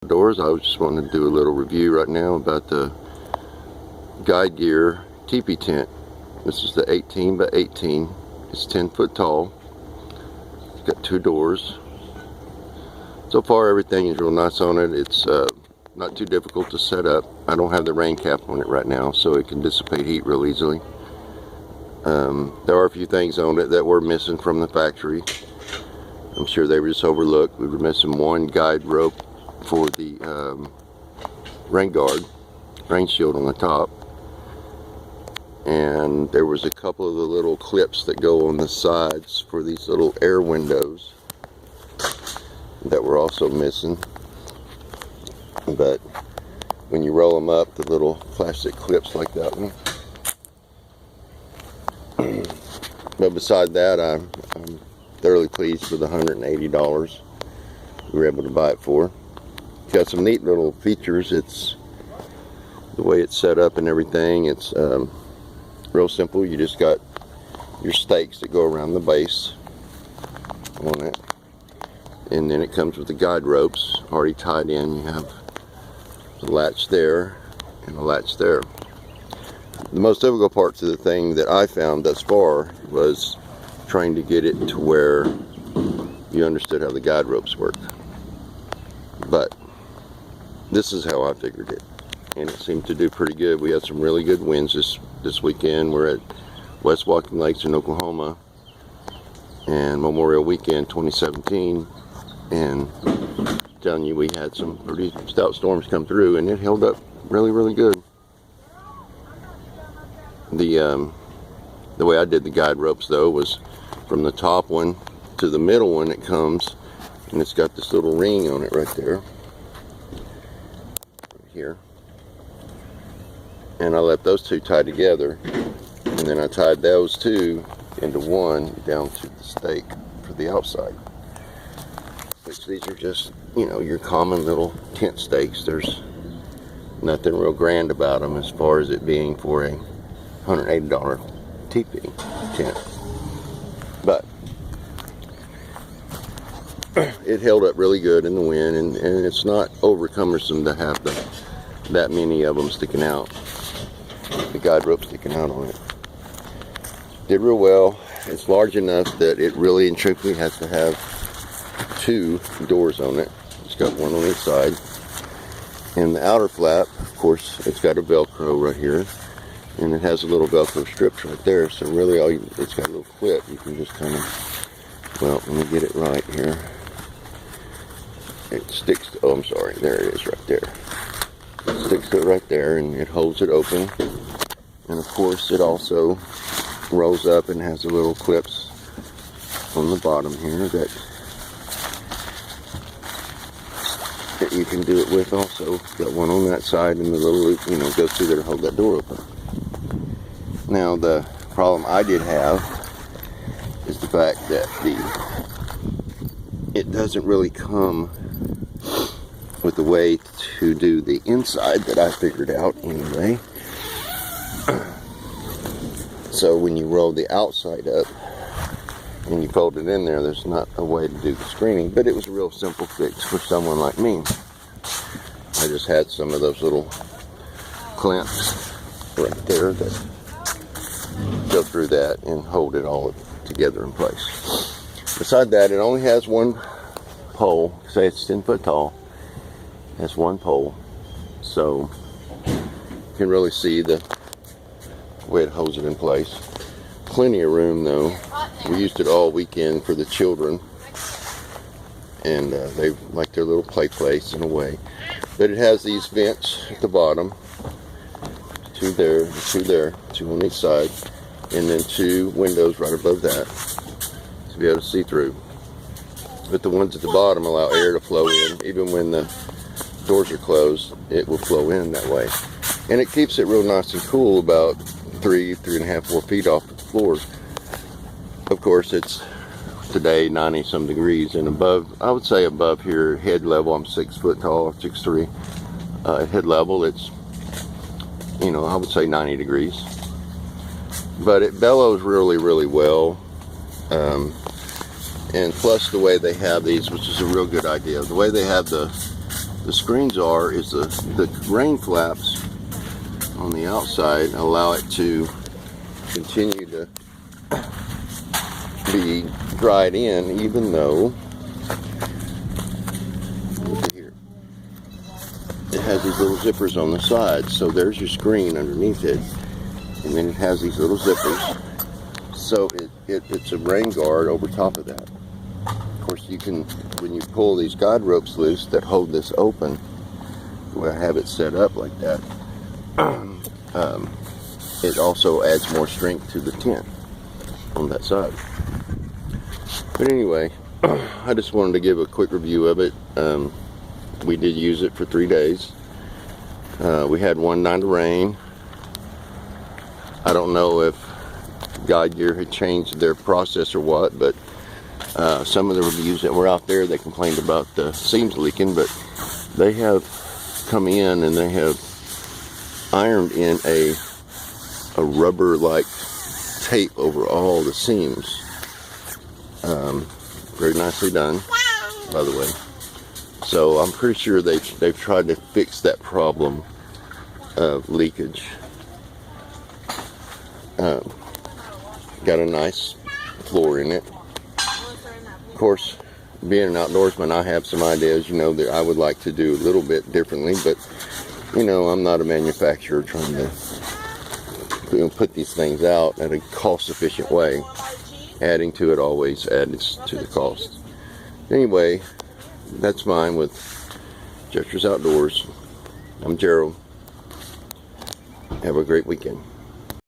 Outdoors. I was just wanting to do a little review right now about the Guide Gear Tipi tent. This is the 18 by 18. It's 10 foot tall. It's got 2 doors. So far everything is real nice on it. It's not too difficult to set up. I don't have the rain cap on it right now, so it can dissipate heat real easily. There are a few things on it that were missing from the factory. I'm sure they were just overlooked. We were missing one guide rope for the rain guard, rain shield on the top. And there was a couple of the little clips that go on the sides for these little air windows that were also missing. But when you roll them up, the little plastic clips like that one. But beside that, I'm thoroughly pleased with the $180 we were able to buy it for. It's got some neat little features. It's the way it's set up and everything. It's real simple. You just got your stakes that go around the base on it, and then it comes with the guide ropes already tied in. You have the latch there and the latch there. The most difficult part to the thing that I found thus far was trying to get it to where you understood how the guide ropes work. But this is how I figured it, and it seemed to do pretty good. We had some really good winds this weekend. We're at West Walking Lakes in Oklahoma, and Memorial Weekend 2017, and I'm telling you, we had some pretty stout storms come through, and it held up really good. The way I did the guide ropes though was from the top one to the middle one. It comes, and it's got this little ring on it right there, right here, and I left those two tied together, and then I tied those two into one down to the stake for the outside, which these are just, you know, your common little tent stakes. There's nothing real grand about them as far as it being for a $180 Tipi tent, but it held up really good in the wind, and it's not over cumbersome to have that many of them sticking out, the guide rope sticking out on it. Did real well. It's large enough that it really and truthfully has to have 2 doors on it. It's got one on each side, and the outer flap, of course, it's got a Velcro right here, and it has a little Velcro strips right there. So really, it's got a little clip. You can just kind of, well, let me get it right here. It sticks to, oh, I'm sorry, there it is right there. It sticks to it right there, and it holds it open. And of course, it also rolls up and has the little clips on the bottom here that you can do it with also. Got one on that side, and the little loop, you know, goes through there to hold that door open. Now, the problem I did have is the fact that it doesn't really come with a way to do the inside that I figured out anyway. So when you roll the outside up and you fold it in there, there's not a way to do the screening, but it was a real simple fix for someone like me. I just had some of those little clamps right there that go through that and hold it all together in place. Beside that, it only has one pole. Say it's 10 foot tall. It has one pole, so you can really see the way it holds it in place. Plenty of room though. We used it all weekend for the children, and they like their little play place in a way. But it has these vents at the bottom, 2 there, 2 there, 2 on each side, and then 2 windows right above that to be able to see through. But the ones at the bottom allow air to flow in. Even when the doors are closed, it will flow in that way. And it keeps it real nice and cool, about 3.5, 4 feet off the floor. Of course, it's today 90 some degrees, and above, I would say above here, head level, I'm 6 foot tall, 6'3". At head level, it's, you know, I would say 90 degrees. But it bellows really well. And plus the way they have these, which is a real good idea, the way they have the the screens are is the rain flaps on the outside allow it to continue to be dried in, even though, look at here, it has these little zippers on the side. So there's your screen underneath it, and then it has these little zippers, so it's a rain guard over top of that. Of course, you can, when you pull these guide ropes loose that hold this open, the way I have it set up like that, it also adds more strength to the tent on that side. But anyway, I just wanted to give a quick review of it. We did use it for 3 days. We had one night of rain. I don't know if Guide Gear had changed their process or what, but some of the reviews that were out there, they complained about the seams leaking, but they have come in and they have ironed in a rubber-like tape over all the seams. Very nicely done, by the way. So I'm pretty sure they've tried to fix that problem of leakage. Got a nice floor in it. Of course, being an outdoorsman, I have some ideas, that I would like to do a little bit differently, but I'm not a manufacturer trying to put these things out in a cost-efficient way. Adding to it always adds to the cost. Anyway, that's mine with Gestures Outdoors. I'm Gerald. Have a great weekend.